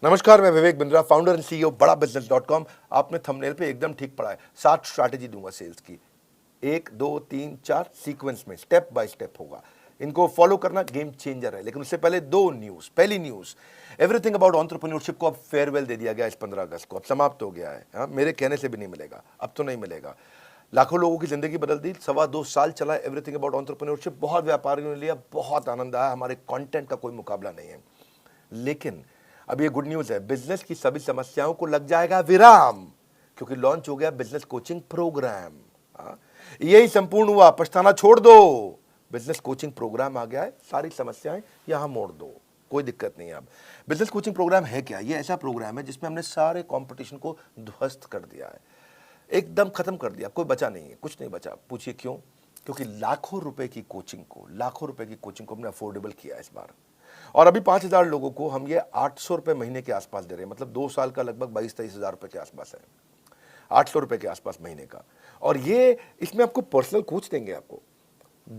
नमस्कार, मैं Vivek Bindra, founder and CEO बड़ा बिजनेस.com। आपने थंबनेल पे एकदम ठीक पढ़ा है। 7 स्ट्रैटेजी दूंगा सेल्स की, 1 2 3 4 सीक्वेंस में, स्टेप बाय स्टेप होगा। इनको फॉलो करना गेम चेंजर है। लेकिन उससे पहले 2 न्यूज़। पहली न्यूज़, एवरीथिंग अबाउट एंटरप्रेन्योरशिप को अब फेयरवेल दे दिया गया इस 15 अगस्त को। अब समाप्त हो गया है। हाँ, मेरे कहने से भी नहीं मिलेगा, अब तो नहीं मिलेगा। लाखों लोगों की जिंदगी बदल दी। 2.25 साल चला एवरीथिंग अबाउट एंटरप्रेन्योरशिप। बहुत व्यापारियों ने लिया, बहुत आनंद आया। हमारे कंटेंट का कोई मुकाबला नहीं है। लेकिन अब ये गुड न्यूज़ है, बिजनेस की सभी समस्याओं को लग जाएगा विराम, क्योंकि लॉन्च हो गया बिजनेस कोचिंग प्रोग्राम। यही संपूर्ण हुआ, पछताना छोड़ दो। बिजनेस कोचिंग प्रोग्राम आ गया है, सारी समस्याएं यहां मोड़ दो, कोई दिक्कत नहीं है। अब बिजनेस कोचिंग प्रोग्राम है क्या? ये ऐसा प्रोग्राम है जिसमें हमने सारे कंपटीशन को ध्वस्त कर दिया है, एकदम खत्म कर दिया। कोई बचा नहीं है, कुछ नहीं बचा। पूछिए क्यों? क्योंकि लाखों रुपए की कोचिंग को हमने अफोर्डेबल किया इस बार। और अभी 5,000 लोगों को हम ये 800 रुपये महीने के आसपास दे रहे हैं। मतलब 2 साल का लगभग 22-23 हज़ार रुपये के आसपास है, 800 रुपये के आसपास महीने का। और ये इसमें आपको पर्सनल कोच देंगे। आपको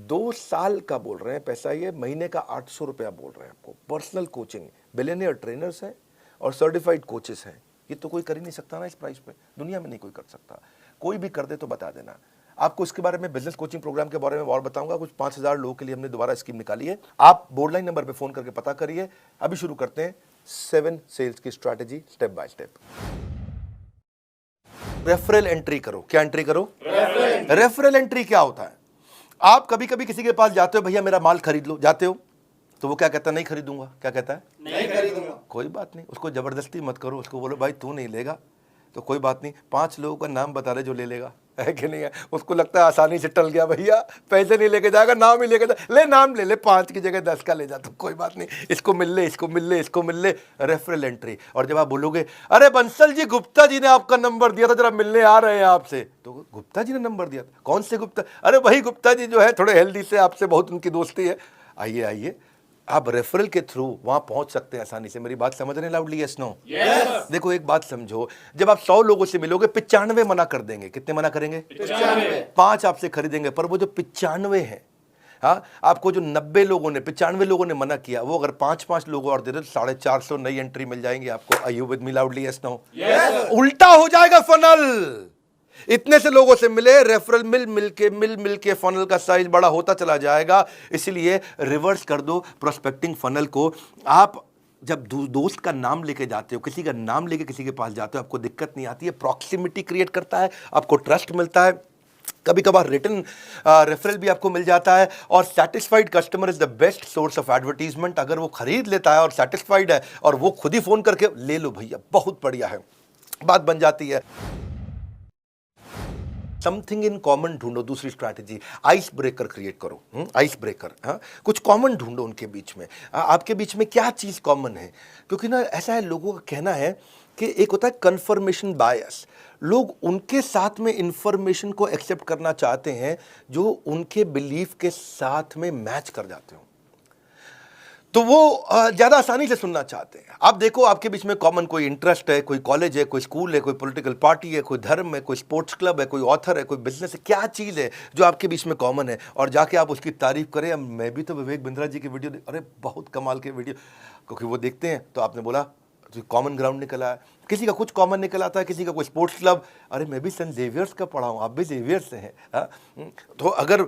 2 साल का बोल रहे हैं पैसा, ये महीने का 800 रुपया बोल रहे हैं आपको। पर्सनल कोचिंग, बिलियनियर ट्रेनर्स हैं और सर्टिफाइड कोचेस हैं। ये तो कोई कर ही नहीं सकता ना इस प्राइस पे, दुनिया में नहीं कोई कर सकता। कोई भी कर दे तो बता देना। आपको इसके बारे में, बिजनेस कोचिंग प्रोग्राम के बारे में और बताऊंगा। कुछ 5,000 लोगों के लिए हमने दोबारा स्कीम निकाली है। आप बोर्ड लाइन नंबर पे फोन करके पता करिए। अभी शुरू करते हैं 7 सेल्स की strategy, step by step. Referral entry करो। क्या एंट्री करो? रेफरल एंट्री क्या होता है? आप कभी कभी किसी के पास जाते हो, भैया मेरा माल खरीद लो, जाते हो तो वो क्या कहता है? नहीं खरीदूंगा। क्या कहता है? नहीं खरीदूंगा। कोई बात नहीं, उसको जबरदस्ती मत करो। उसको बोलो भाई तू नहीं लेगा तो कोई बात नहीं, 5 लोगों का नाम बता रहे जो ले लेगा, है कि नहीं है? उसको लगता है आसानी से टल गया, भैया पैसे नहीं लेके जाएगा, नाम ही लेके जा, ले नाम ले ले, 5 की जगह 10 का ले जा, तो कोई बात नहीं, इसको मिल ले, इसको मिल ले, इसको मिल ले। Referral entry. और जब आप बोलोगे अरे बंसल जी, गुप्ता जी ने आपका नंबर दिया था, जरा मिलने आ रहे हैं आपसे, तो गुप्ता जी ने नंबर दिया था? कौन से गुप्ता? अरे वही गुप्ता जी जो है, थोड़े हेल्दी से, आपसे बहुत उनकी दोस्ती है। आइए आइए, आप रेफरल के थ्रू वहां पहुंच सकते हैं आसानी से। मेरी बात समझ रहे हैं लाउडली? Yes no? यस। देखो एक बात समझो, जब आप 100 लोगों से मिलोगे, 95 मना कर देंगे। कितने मना करेंगे? 95। 5 आपसे खरीदेंगे, पर वो जो 95 है, हाँ, आपको जो 90 लोगों ने, 95 लोगों ने मना किया, वो अगर 5-5 लोग और दे दे तो 450 नई एंट्री मिल जाएंगी आपको। Are you with me loudly? Yes no? Yes. उल्टा हो जाएगा फनल। इतने से लोगों से मिले, रेफरल मिल के फनल का साइज बड़ा होता चला जाएगा। इसलिए रिवर्स कर दो प्रोस्पेक्टिंग फनल को। आप जब दोस्त का नाम लेके जाते हो, किसी का नाम लेके किसी के पास जाते हो, आपको दिक्कत नहीं आती है। प्रॉक्सिमिटी क्रिएट करता है, आपको ट्रस्ट मिलता है। कभी कभार रिटर्न रेफरल भी आपको मिल जाता है। और satisfied customer is the best source of advertisement. अगर वो खरीद लेता है और सेटिस्फाइड है और वो खुद ही फोन करके ले लो भैया, बहुत बढ़िया है, बात बन जाती है। समथिंग इन कॉमन ढूंढो। दूसरी स्ट्रैटेजी, आइस ब्रेकर क्रिएट करो। आइस ब्रेकर, हाँ, कुछ कॉमन ढूंढो उनके बीच में। आपके बीच में क्या चीज़ कॉमन है? क्योंकि ना ऐसा है, लोगों का कहना है कि एक होता है कन्फर्मेशन बायस। लोग उनके साथ में इंफॉर्मेशन को एक्सेप्ट करना चाहते हैं जो उनके बिलीफ के साथ में मैच कर जाते हो, तो वो ज़्यादा आसानी से सुनना चाहते हैं। आप देखो, आपके बीच में कॉमन कोई इंटरेस्ट है, कोई कॉलेज है, कोई स्कूल है, कोई पॉलिटिकल पार्टी है, कोई धर्म है, कोई स्पोर्ट्स क्लब है, कोई ऑथर है, कोई बिजनेस है। क्या चीज़ है जो आपके बीच में कॉमन है? और जाके आप उसकी तारीफ करें। मैं भी तो विवेक बिंद्रा जी की वीडियो, अरे बहुत कमाल के वीडियो, क्योंकि वो देखते हैं तो आपने बोला तो कॉमन ग्राउंड निकला है। किसी का कुछ कॉमन निकल आता है, किसी का कोई स्पोर्ट्स क्लब, अरे मैं भी सेंट जेवियर्स का पढ़ा हूँ, आप भी जेवियर्स से हैं। तो अगर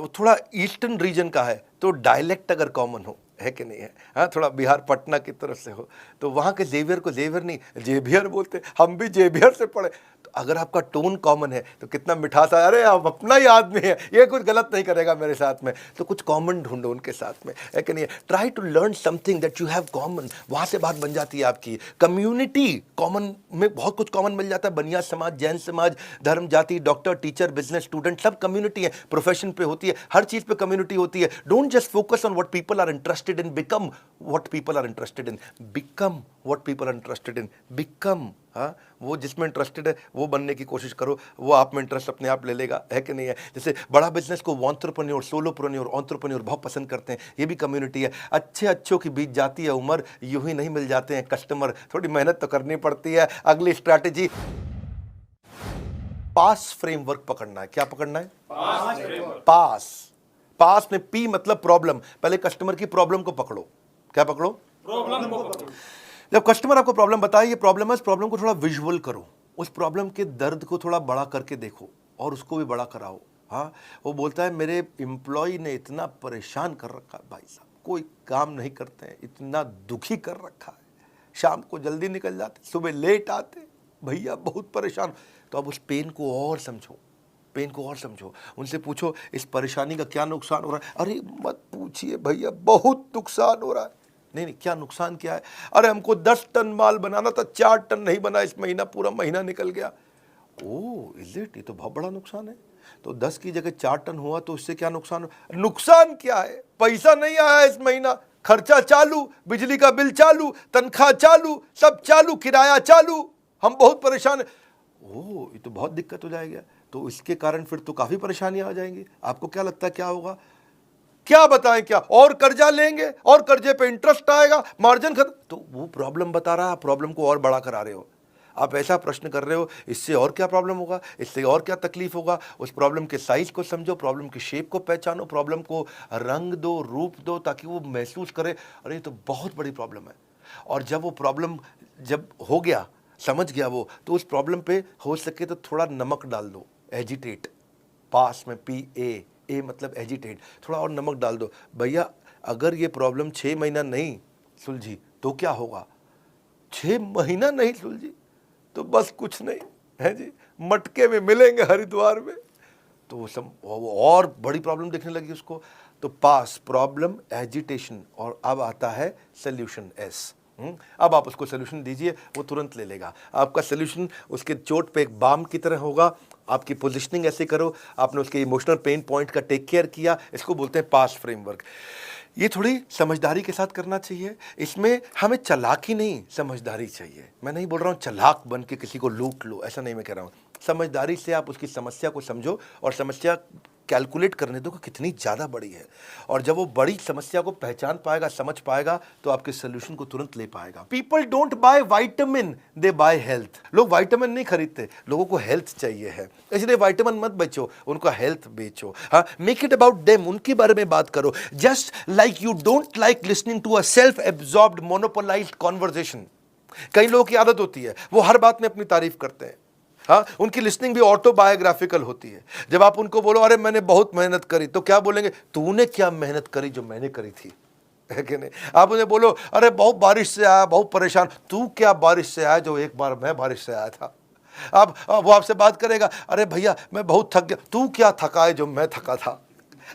थोड़ा ईस्टर्न रीजन का है तो डायलेक्ट अगर कॉमन हो, है कि नहीं है? हाँ, थोड़ा बिहार पटना की तरफ से हो तो वहाँ के जेवियर को जेवियर नहीं जेवियर बोलते, हम भी जेवियर से पढ़े। तो अगर आपका टोन कॉमन है तो कितना मिठास है, अरे आप अपना ही आदमी है, ये कुछ गलत नहीं करेगा मेरे साथ में। तो कुछ कॉमन ढूंढो उनके साथ में, है कि नहीं? Try to learn something that you have common. वहाँ से बात बन जाती है आपकी। कम्युनिटी कॉमन में बहुत कुछ कॉमन मिल जाता है। बनिया समाज, जैन समाज, धर्म, जाति, डॉक्टर, टीचर, बिजनेस, स्टूडेंट, सब कम्युनिटी है। प्रोफेशन पे होती है, हर चीज़ पे कम्युनिटी होती है। Don't just focus on what people are interested in, become what people are interested in. Become what people are interested in. Become, हाँ, वो जिसमें इंटरेस्टेड है वो बनने की कोशिश करो, वो आप में इंटरेस्ट अपने आप ले लेगा, है कि नहीं है? जैसे बड़ा बिजनेस को एंटरप्रेन्योर, सोलोप्रेन्योर, एंटरप्रेन्योर बहुत पसंद करते हैं। ये भी कम्युनिटी है। अच्छों की बीत जाती है उम्र, यूं ही नहीं मिल जाते हैं कस्टमर, थोड़ी मेहनत तो करनी पड़ती है। अगली स्ट्रैटेजी, पास फ्रेमवर्क पकड़ना है। क्या पकड़ना है? पास में पी मतलब प्रॉब्लम। पहले कस्टमर की प्रॉब्लम को पकड़ो। क्या पकड़ो? प्रॉब्लम को पकड़ो। जब कस्टमर आपको प्रॉब्लम बताए, ये प्रॉब्लम है, इस प्रॉब्लम को थोड़ा विजुअल करो, उस प्रॉब्लम के दर्द को थोड़ा बड़ा करके देखो और उसको भी बड़ा कराओ। हाँ, वो बोलता है मेरे एम्प्लॉय ने इतना परेशान कर रखा है भाई साहब, कोई काम नहीं करते हैं, इतना दुखी कर रखा है, शाम को जल्दी निकल जाते, सुबह लेट आते, भैया बहुत परेशान। तो अब उस पेन को और समझो, पेन को और समझो, उनसे पूछो इस परेशानी का क्या नुकसान हो रहा है। अरे मत पूछिए भैया, बहुत नुकसान हो रहा है। नहीं, क्या नुकसान क्या है? अरे हमको 10 टन माल बनाना था, 4 टन नहीं बना इस महीना, पूरा महीना निकल गया। ओह इज इट, ये तो बहुत बड़ा नुकसान है। तो 10 की जगह 4 टन हुआ तो इससे क्या नुकसान? नुकसान क्या है? पैसा नहीं आया इस महीना, खर्चा चालू, बिजली का बिल चालू, तनख्वाह चालू, सब चालू, किराया चालू, हम बहुत परेशान है। ओह ये तो बहुत दिक्कत हो जाएगा। तो इसके कारण फिर तो काफी परेशानियां आ जाएंगी। आपको क्या लगता है क्या होगा? क्या बताएं, क्या और कर्जा लेंगे और कर्जे पे इंटरेस्ट आएगा, मार्जिन खत्म। तो वो प्रॉब्लम बता रहा है, आप प्रॉब्लम को और बड़ा करा रहे हो। आप ऐसा प्रश्न कर रहे हो, इससे और क्या प्रॉब्लम होगा, इससे और क्या तकलीफ होगा। उस प्रॉब्लम के साइज को समझो, प्रॉब्लम की शेप को पहचानो, प्रॉब्लम को रंग दो, रूप दो, ताकि वो महसूस करे अरे ये तो बहुत बड़ी प्रॉब्लम है। और जब वो प्रॉब्लम जब हो गया, समझ गया वो, तो उस प्रॉब्लम पे हो सके तो थोड़ा नमक डाल दो, एजिटेट, पास में PA मतलब एजिटेट, थोड़ा और नमक डाल दो। भैया अगर ये प्रॉब्लम 6 महीना नहीं सुलझी तो क्या होगा? 6 महीना नहीं सुलझी तो बस कुछ नहीं है जी, मटके में मिलेंगे हरिद्वार में। तो वो और बड़ी प्रॉब्लम देखने लगी उसको। तो पास, प्रॉब्लम, एजिटेशन, और अब आता है सोल्यूशन S। अब आप उसको सोल्यूशन दीजिए, वो तुरंत ले लेगा। आपका सोल्यूशन उसके चोट पे एक बाम की तरह होगा। आपकी पोजीशनिंग ऐसे करो, आपने उसके इमोशनल पेन पॉइंट का टेक केयर किया, इसको बोलते हैं पास फ्रेमवर्क। ये थोड़ी समझदारी के साथ करना चाहिए। इसमें हमें चालाकी नहीं, समझदारी चाहिए। मैं नहीं बोल रहा हूँ चालाक बन के किसी को लूट लो, ऐसा नहीं मैं कह रहा हूँ। समझदारी से आप उसकी समस्या को समझो और समस्या कैलकुलेट करने दो कि कितनी ज़्यादा बड़ी है। और जब वो बड़ी समस्या को पहचान पाएगा, समझ पाएगा, तो आपके सोल्यूशन को तुरंत ले पाएगा। People don't buy vitamin, they by health. लोग वाइटामिन नहीं खरीदते, लोगों को हेल्थ चाहिए है, इसलिए वाइटामिन मत बेचो, उनका हेल्थ बेचो। हाँ, मेक इट अबाउट देम, उनके बारे में बात करो। Just like you don't like listening to a self absorbed monopolised conversation. कई लोगों की आदत होती है, वो हर बात में अपनी तारीफ करते हैं। हाँ, उनकी लिसनिंग भी ऑटोबायोग्राफिकल होती है। जब आप उनको बोलो अरे मैंने बहुत मेहनत करी, तो क्या बोलेंगे? तूने क्या मेहनत करी जो मैंने करी थी, है कि नहीं? आप उन्हें बोलो अरे बहुत बारिश से आया, बहुत परेशान, तू क्या बारिश से आया जो एक बार मैं बारिश से आया था। वो आपसे बात करेगा अरे भैया मैं बहुत थक गया, तू क्या थका है जो मैं थका था।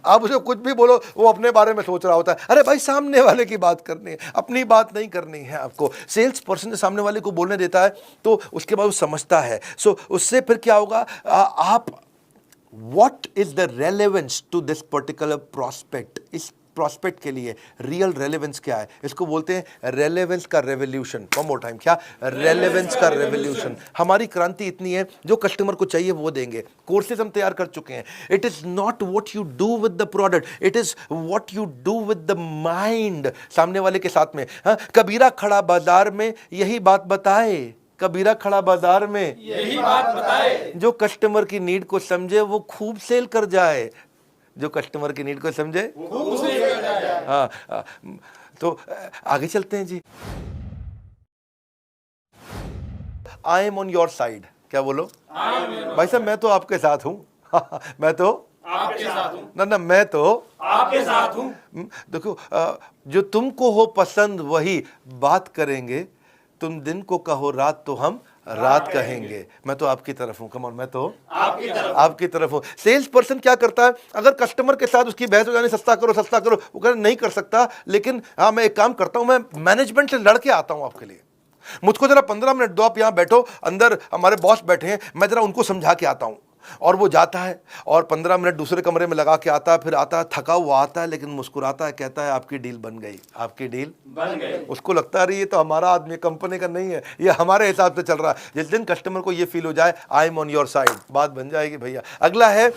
आप उसे कुछ भी बोलो, वो अपने बारे में सोच रहा होता है। अरे भाई सामने वाले की बात करनी है, अपनी बात नहीं करनी है आपको। सेल्स पर्सन सामने वाले को बोलने देता है तो उसके बाद वो समझता है। सो उससे फिर क्या होगा, आप what is the relevance to this particular prospect, इस प्रोस्पेक्ट के लिए रियल रेलेवेंस क्या है, इसको बोलते हैं रेलेवेंस का रेवोल्यूशन। वन मोर टाइम, क्या? रेलेवेंस का रेवोल्यूशन। हमारी क्रांति इतनी है, जो कस्टमर को चाहिए वो देंगे। कोर्सेज हम तैयार कर चुके हैं। It is not what you do with the product, it is what you do with the mind सामने वाले के साथ में। हाँ, कबीरा खड़ा बाजार में यही बात बताए, कबीरा खड़ा बाजार में यही बात बताए, जो कस्टमर की नीड को समझे वो खूब सेल कर जाए, जो कस्टमर की नीड को समझे खूब सेल कर जाए। हाँ, तो आगे चलते हैं जी। I am on your side. क्या बोलो? भाई साहब मैं तो आपके साथ हूं। मैं तो आपके साथ हूं। ना मैं तो आपके साथ हूं। देखो, जो तुमको हो पसंद वही बात करेंगे, तुम दिन को कहो रात तो हम रात कहेंगे। मैं तो आपकी तरफ हूं। कम ऑन, मैं तो आपकी तरफ हूं। सेल्स पर्सन क्या करता है, अगर कस्टमर के साथ उसकी बहस हो जानी, सस्ता करो सस्ता करो, वो कहना नहीं कर सकता, लेकिन हाँ मैं एक काम करता हूं, मैं मैनेजमेंट से लड़के आता हूं आपके लिए, मुझको जरा 15 मिनट दो, आप यहां बैठो, अंदर हमारे बॉस बैठे हैं, मैं जरा उनको समझा के आता हूं। और वो जाता है और 15 मिनट दूसरे कमरे में लगा के आता है, फिर आता है थका हुआ आता है, लेकिन मुस्कुराता है, कहता है आपकी डील बन गई, आपकी डील बन गई। उसको लगता है ये तो हमारा आदमी, कंपनी का नहीं है, ये हमारे हिसाब से चल रहा है। जिस दिन कस्टमर को ये फील हो जाए आई एम ऑन योर साइड, बात बन जाएगी भैया। अगला है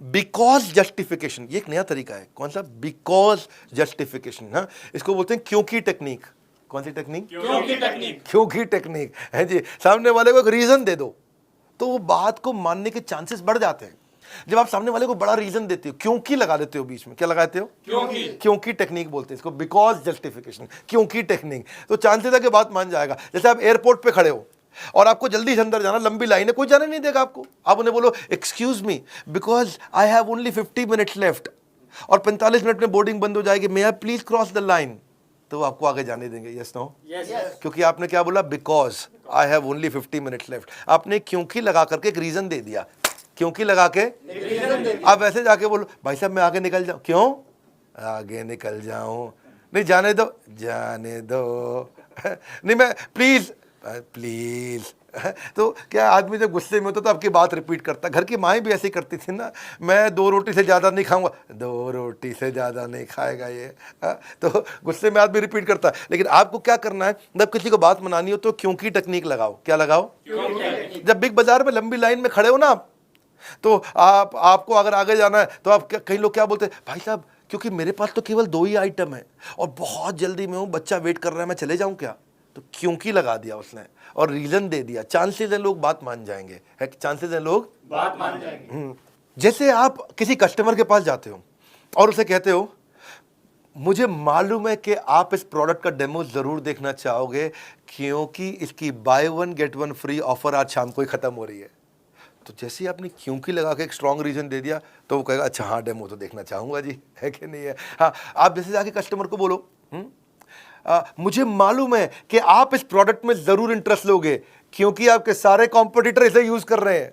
बिकॉज जस्टिफिकेशन। ये एक नया तरीका है। कौन सा? Because justification. हाँ, इसको बोलते हैं क्योंकि टेक्निक। कौन सी टेक्निक? क्योंकि टेक्निक। क्योंकि टेक्निक है जी। सामने वाले को एक रीजन दे दो तो वो बात को मानने के चांसेस बढ़ जाते हैं। जब आप सामने वाले को बड़ा रीजन देते हो, क्योंकि लगा देते हो बीच में, क्या लगाते हो? क्योंकि टेक्निक बोलते हैं इसको, बिकॉज जस्टिफिकेशन, क्योंकि टेक्निक। तो चांसेस है कि बात मान जाएगा। जैसे आप एयरपोर्ट पे खड़े हो और आपको जल्दी से अंदर जाना, लंबी लाइन है, कोई जाने नहीं देगा आपको। आप उन्हें बोलो excuse me because I have only 50 minutes left और 45 मिनट में बोर्डिंग बंद हो जाएगी, may I please cross the line, तो आपको आगे जाने देंगे? Yes no? क्योंकि आपने क्या बोला? Because I have only 50 minutes left. आपने क्योंकि लगा करके एक रीजन दे दिया, क्योंकि लगा के आप ऐसे जाके बोलो भाई साहब मैं आगे निकल जाऊं, क्यों आगे निकल जाऊं? नहीं जाने दो, जाने दो नहीं मैं प्लीज प्लीज। तो क्या आदमी जब गुस्से में होता तो आपकी बात रिपीट करता। घर की माएँ भी ऐसी करती थी ना, मैं 2 रोटी से ज़्यादा नहीं खाऊंगा, 2 रोटी से ज़्यादा नहीं खाएगा ये। तो गुस्से में आदमी रिपीट करता है। लेकिन आपको क्या करना है, जब किसी को बात मनानी हो तो क्योंकि टेक्निक लगाओ। क्या लगाओ? जब बिग बाजार में लंबी लाइन में खड़े हो ना आप, तो आपको अगर आगे जाना है तो आप कई लोग क्या बोलते हैं, भाई साहब क्योंकि मेरे पास तो केवल 2 ही आइटम है और बहुत जल्दी में हूँ, बच्चा वेट कर रहा है, मैं चले जाऊँ क्या? तो क्योंकि लगा दिया उसने और रीजन दे दिया। चांसेस है लोग बात मान जाएंगे, है चांसेस है लोग बात मान जाएंगे। जैसे आप किसी कस्टमर के पास जाते हो और उसे कहते हो मुझे मालूम है कि आप इस प्रोडक्ट का डेमो जरूर देखना चाहोगे क्योंकि इसकी बाय 1 गेट 1 फ्री ऑफर आज शाम को ही खत्म हो रही है। तो जैसे ही आपने क्योंकि लगा के एक स्ट्रॉन्ग रीजन दे दिया तो वो कहेगा अच्छा हाँ डेमो तो देखना चाहूंगा जी, है कि नहीं है? हाँ, आप जैसे जाके कस्टमर को बोलो मुझे मालूम है कि आप इस प्रोडक्ट में जरूर इंटरेस्ट लोगे क्योंकि आपके सारे कॉम्पिटिटर इसे यूज कर रहे हैं।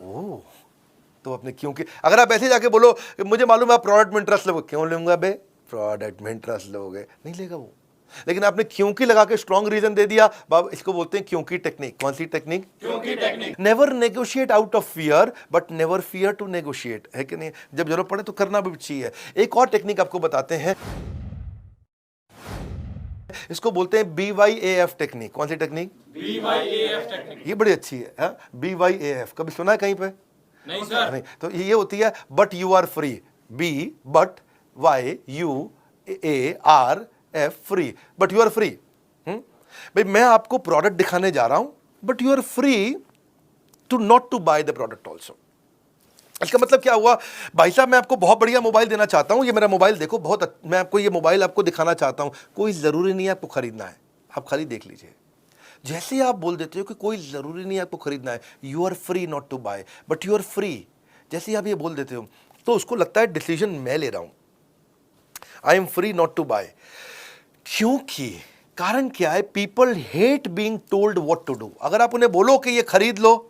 ओह, तो आपने क्योंकि, अगर आप ऐसे जाके बोलो मुझे मालूम है आप प्रोडक्ट में इंटरेस्ट लोगे, क्यों लूंगा बे, प्रोडक्ट में इंटरेस्ट लोगे, नहीं लेगा वो। लेकिन आपने क्योंकि लगा के स्ट्रॉन्ग रीजन दे दिया, बाब इसको बोलते हैं क्योंकि टेक्निक। कौन सी टेक्निक? क्योंकि technique. Never negotiate out of fear but never fear to negotiate, है कि नहीं? जब जरूरत पड़े तो करना भी चाहिए। एक और टेक्निक आपको बताते हैं, इसको बोलते हैं BYAF टेक्निक। कौन सी टेक्निक? BYAF technique. ये बड़ी अच्छी है, हाँ? BYAF कभी सुना है कहीं पे? नहीं सर। नहीं, तो ये होती है but you are free. B but YUARF free, but you are free. भाई मैं आपको प्रोडक्ट दिखाने जा रहा हूं but you are free to not to buy the product also. इसका मतलब क्या हुआ, भाई साहब मैं आपको बहुत बढ़िया मोबाइल देना चाहता हूं, ये मेरा मोबाइल देखो, बहुत मैं आपको ये मोबाइल आपको दिखाना चाहता हूं, कोई ज़रूरी नहीं है आपको खरीदना है, आप खाली देख लीजिए। जैसे ही आप बोल देते हो कि कोई ज़रूरी नहीं है आपको खरीदना है, you are free not to buy but you are free, जैसे ही आप ये बोल देते हो तो उसको लगता है डिसीजन मैं ले रहा हूं, I am free not to buy. क्योंकि कारण क्या है, people hate being told what to do. अगर आप उन्हें बोलो कि ये खरीद लो,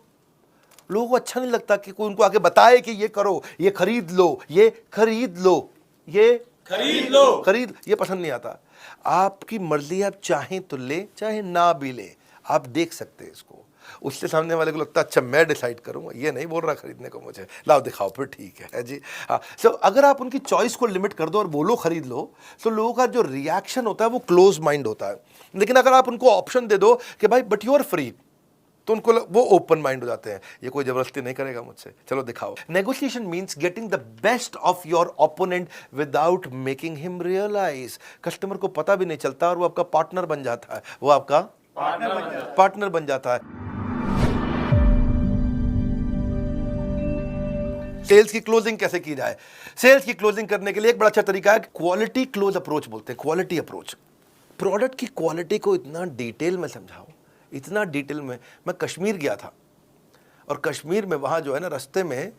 लोगों को अच्छा नहीं लगता कि कोई उनको आगे बताए कि ये करो, ये खरीद लो, ये खरीद लो, ये खरीद लो, खरीद, ये पसंद नहीं आता। आपकी मर्जी, आप चाहें तो ले, चाहे ना भी ले, आप देख सकते हैं इसको। उससे सामने वाले को लगता है अच्छा मैं डिसाइड करूंगा, ये नहीं बोल रहा खरीदने को मुझे, लाओ दिखाओ फिर, ठीक है जी। हाँ, सो अगर आप उनकी चॉइस को लिमिट कर दो और बोलो खरीद लो, तो लोगों का जो रिएक्शन होता है वो क्लोज माइंड होता है। लेकिन अगर आप उनको ऑप्शन दे दो कि भाई बट यू आर फ्री, तो उनको वो ओपन माइंड हो जाते हैं, ये कोई जबरदस्ती नहीं करेगा मुझसे, चलो दिखाओ। Negotiation means getting the best of your opponent without making him realise. Customer को पता भी नहीं चलता और वो आपका पार्टनर बन जाता है, वो आपका पार्टनर बन जाता है। सेल्स की क्लोजिंग कैसे की जाए? सेल्स की क्लोजिंग करने के लिए एक बड़ा अच्छा तरीका है, क्वालिटी क्लोज अप्रोच बोलते हैं, क्वालिटी अप्रोच। प्रोडक्ट की क्वालिटी को इतना डिटेल में समझाओ, इतना डिटेल में। मैं कश्मीर गया था और कश्मीर में वहाँ जो है ना, रास्ते में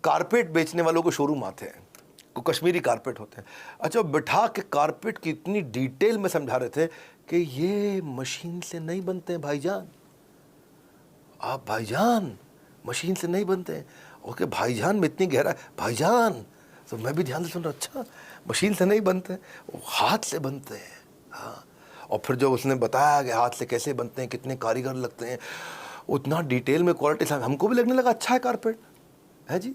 कारपेट बेचने वालों को शोरूम आते हैं, को कश्मीरी कारपेट होते हैं। अच्छा, बिठा के कारपेट की इतनी डिटेल में समझा रहे थे कि ये मशीन से नहीं बनते हैं भाईजान, आप भाईजान मशीन से नहीं बनते हैं। ओके भाईजान में इतनी गहरा, भाईजान, तो मैं भी ध्यान से सुन रहा, अच्छा मशीन से नहीं बनते, वो हाथ से बनते हैं। हाँ, और फिर जो उसने बताया कि हाथ से कैसे बनते हैं, कितने कारीगर लगते हैं, उतना डिटेल में क्वालिटी साहब, हमको भी लगने लगा अच्छा है कारपेट, है जी।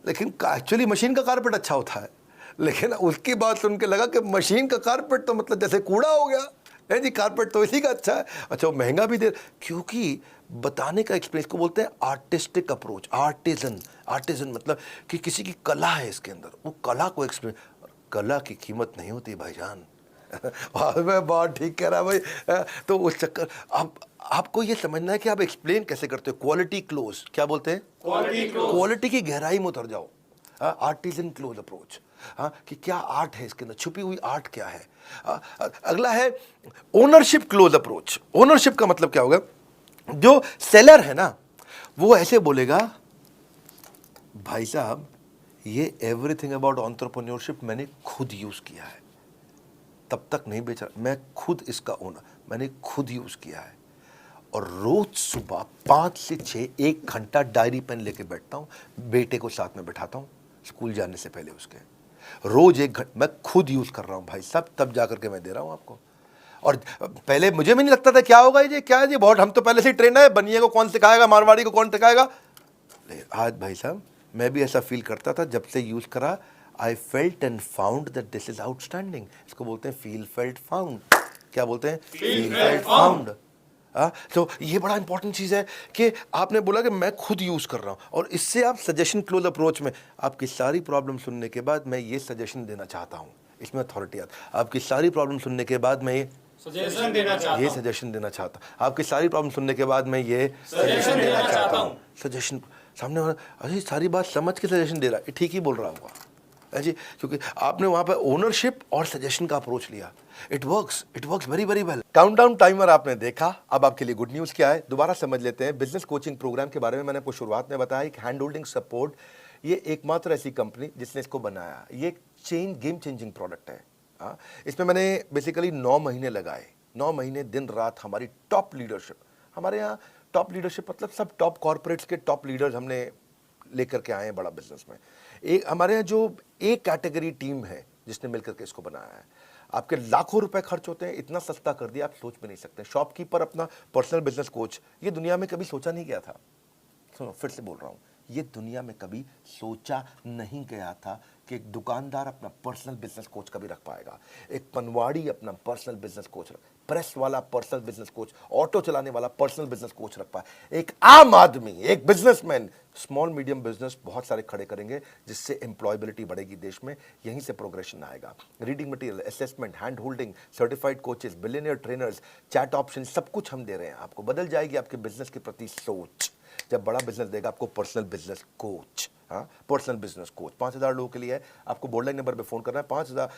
लेकिन एक्चुअली मशीन का कारपेट अच्छा होता है, लेकिन उसकी बात सुन के लगा कि मशीन का कारपेट तो मतलब जैसे कूड़ा हो गया, है जी, कारपेट तो इसी का अच्छा है। अच्छा, वो महंगा भी दे, क्योंकि बताने का एक्सपीरियंस को बोलते हैं आर्टिस्टिक अप्रोच। आर्टिजन मतलब कि किसी की कला है इसके अंदर, वो कला को एक्सपीरियंस। कला की कीमत नहीं होती भाईजान। मैं बहुत ठीक कह रहा भाई। तो उस चक्कर, अब आपको ये समझना है कि आप एक्सप्लेन कैसे करते हो। क्वालिटी क्लोज, क्या बोलते हैं? क्वालिटी की गहराई में उतर जाओ। आर्टिजन क्लोज अप्रोच, कि क्या आर्ट है इसके अंदर, छुपी हुई आर्ट क्या है। अगला है ओनरशिप क्लोज अप्रोच। ओनरशिप का मतलब क्या होगा? जो सेलर है ना, वो ऐसे बोलेगा, भाई साहब ये एवरीथिंग अबाउट एंटरप्रेन्योरशिप मैंने खुद यूज किया है, तब तक नहीं बेचा, मैं खुद इसका ओनर, मैंने खुद यूज किया है। और रोज सुबह 5 से 6 1 घंटा डायरी पेन लेके बैठता हूँ, बेटे को साथ में बैठाता हूँ स्कूल जाने से पहले उसके, रोज 1 घंटा मैं खुद यूज कर रहा हूँ भाई साहब, तब जाकर के मैं दे रहा हूँ आपको। और पहले मुझे भी नहीं लगता था क्या होगा ये, क्या है ये, बहुत हम तो पहले से ही ट्रेन है, बनिए को कौन सिखाएगा, मारवाड़ी को कौन सिखाएगा। आज भाई साहब मैं भी ऐसा फील करता था, जब से यूज करा I felt and found that this is outstanding. इसको बोलते हैं फील फेल्ट फाउंड। क्या बोलते हैं? Feel felt found. तो ये बड़ा इंपॉर्टेंट चीज है कि आपने बोला कि मैं खुद यूज कर रहा हूं, और इससे आप सजेशन क्लोज अप्रोच में आपकी सारी प्रॉब्लम सुनने के बाद मैं ये सजेशन देना चाहता हूं, इसमें अथॉरिटी आता। आपकी सारी प्रॉब्लम सुनने के बाद मैं ये सजेशन देना चाहता हूं, आपकी सारी प्रॉब्लम सुनने के बाद मैं ये सजेशन देना चाहता हूं। सजेशन सामने वाला अरे सारी बात समझ के सजेशन दे रहा है, ठीक ही बोल रहा होगा जी, क्योंकि आपने वहां पर ओनरशिप और सजेशन का अप्रोच लिया। It works very very well. Countdown timer आपने देखा, अब आपके लिए गुड न्यूज क्या है दोबारा समझ लेते हैं। बिजनेस कोचिंग प्रोग्राम के बारे में मैंने आपको शुरुआत में बताया कि हैंड होल्डिंग सपोर्ट, ये एकमात्र ऐसी कंपनी जिसने इसको बनाया, ये गेम चेंजिंग प्रोडक्ट है। इसमें मैंने बेसिकली 9 महीने लगाए, 9 महीने दिन रात हमारी टॉप लीडरशिप, हमारे यहाँ टॉप लीडरशिप मतलब सब टॉप कॉर्पोरेट्स के टॉप लीडर्स हमने लेकर के आए हैं बड़ा बिजनेस में। एक हमारे यहाँ जो एक कैटेगरी टीम है जिसने मिलकर के इसको बनाया है। आपके लाखों रुपए खर्च होते हैं, इतना सस्ता कर दिया आप सोच भी नहीं सकते। शॉपकीपर अपना पर्सनल बिजनेस कोच, ये दुनिया में कभी सोचा नहीं गया था। सुनो फिर से बोल रहा हूँ, ये दुनिया में कभी सोचा नहीं गया था कि एक दुकानदार अपना पर्सनल बिजनेस कोच कभी रख पाएगा, एक पनवाड़ी अपना पर्सनल बिजनेस कोच, प्रेस वाला पर्सनल बिजनेस कोच, ऑटो चलाने वाला पर्सनल बिजनेस कोच रख पाए। एक आम आदमी, एक बिजनेसमैन, स्मॉल मीडियम बिजनेस बहुत सारे खड़े करेंगे, जिससे एम्प्लॉयबिलिटी बढ़ेगी देश में, यहीं से प्रोग्रेशन आएगा। Reading material, assessment, hand holding, certified coaches, billionaire trainers, chat option, सब कुछ हम दे रहे हैं आपको। बदल जाएगी आपके बिजनेस के प्रति सोच जब बड़ा बिजनेस देगा आपको personal business coach. Personal business coach 5000 लोगों के लिए है। आपको बोर्डलाइन नंबर पे फोन करना है। 5000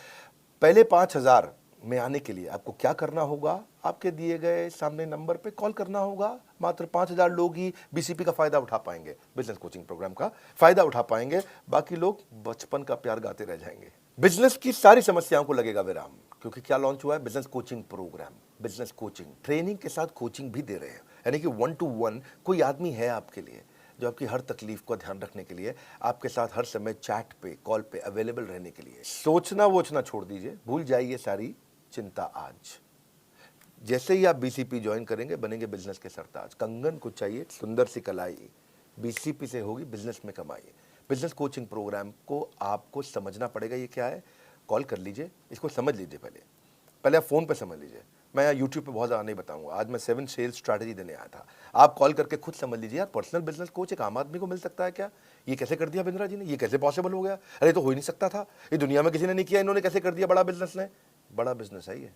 पहले 5000 में आने के लिए आपको क्या करना होगा? आपके दिए गए सामने नंबर पे कॉल करना होगा। मात्र 5000 लोग ही बीसीपी का फायदा उठा पाएंगे, बिजनेस कोचिंग प्रोग्राम का फायदा उठा पाएंगे, बाकी लोग बचपन का प्यार गाते रह जाएंगे। बिजनेस की सारी समस्याओं को लगेगा विराम, क्योंकि क्या लॉन्च हुआ है? Business coaching programme. Business coaching training के साथ कोचिंग भी दे रहे हैं, यानी कि 1 to 1 कोई आदमी है आपके लिए जो आपकी हर तकलीफ को ध्यान रखने के लिए, आपके साथ हर समय चैट पे, कॉल पे अवेलेबल रहने के लिए। सोचना वोचना छोड़ दीजिए, भूल जाइए सारी चिंता। आज जैसे ही आप बीसीपी ज्वाइन करेंगे बनेंगे बिजनेस के सरताज। कंगन को चाहिए सुंदर सी कलाई, बीसीपी से होगी बिजनेस में कमाई। बिजनेस कोचिंग प्रोग्राम को आपको समझना पड़ेगा, ये क्या है? कॉल कर लीजिए, इसको समझ लीजिए, पहले आप फोन पे समझ लीजिए। मैं यहाँ यूट्यूब पे बहुत ज़्यादा नहीं बताऊंगा, आज मैं 7 सेल्स स्ट्रैटेजी देने आया था। आप कॉल करके खुद समझ लीजिए यार, पर्सनल बिजनेस कोच एक आम आदमी को मिल सकता है क्या? ये कैसे कर दिया बिंद्रा जी ने, ये कैसे पॉसिबल हो गया? अरे तो हो ही नहीं सकता था, ये दुनिया में किसी ने नहीं किया, इन्होंने कैसे कर दिया? बड़ा बिजनेस ने, बड़ा बिजनेस है ये।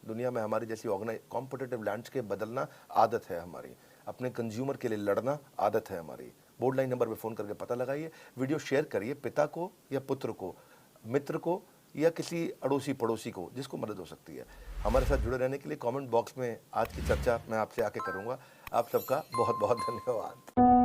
दुनिया में हमारी जैसी कॉम्पिटिटिव लैंडस्केप बदलना आदत है हमारी, अपने कंज्यूमर के लिए लड़ना आदत है हमारी। बोर्ड लाइन नंबर पे फोन करके पता लगाइए, वीडियो शेयर करिए पिता को या पुत्र को, मित्र को या किसी अड़ोसी पड़ोसी को जिसको मदद हो सकती है। हमारे साथ जुड़े रहने के लिए कमेंट बॉक्स में आज की चर्चा मैं आपसे आके करूंगा। आप सबका बहुत बहुत धन्यवाद।